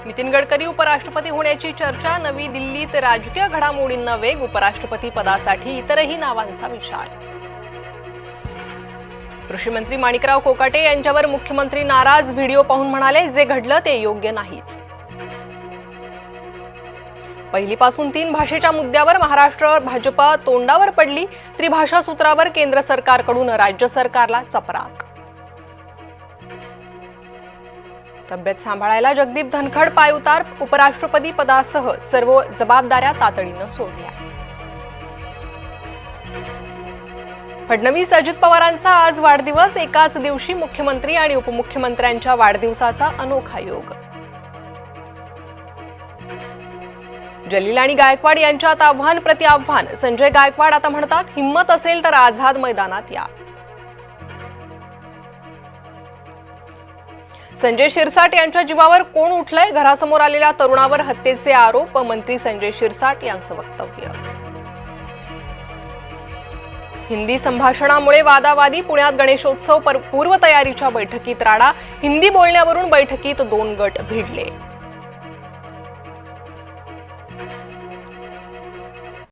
नितीन गडकरी उपराष्ट्रपती होण्याची चर्चा, नवी दिल्लीत राजकीय घडामोडींना वेग, उपराष्ट्रपती पदासाठी इतरही नावांचा विचार। कृषी मंत्री माणिकराव कोकाटे यांच्यावर मुख्यमंत्री नाराज, व्हिडिओ पाहून म्हणाले, जे घडलं ते योग्य नाहीच। पहिलीपासून 3 भाषेच्या मुद्द्यावर महाराष्ट्र भाजपा तोंडावर पडली, त्रिभाषा सूत्रावर केंद्र सरकारकडून राज्य सरकारला चपराक। तब्येत सांभाळायला जगदीप धनखड पायउतार, उपराष्ट्रपती पदासह सर्व जबाबदाऱ्या तातडीनं सोडल्या। फडणवीस अजित पवारांचा आज वाढदिवस, एकाच दिवशी मुख्यमंत्री आणि उपमुख्यमंत्र्यांच्या वाढदिवसाचा अनोखा योग। जलील आणि गायकवाड यांच्यात आव्हान प्रति आव्हान, संजय गायकवाड आता म्हणतात, हिम्मत असेल तर आझाद मैदानात या। संजय शिरसाट यांच्या जीवावर कोण उठलंय, घरासमोर आलेल्या तरुणावर हत्येचे आरोप, मंत्री संजय शिरसाट यांचं वक्तव्य। हिंदी संभाषणामुळे वादावादी, पुण्यात गणेशोत्सव पूर्वतयारीच्या बैठकीत राडा, हिंदी बोलण्यावरून बैठकीत 2 गट भिडले।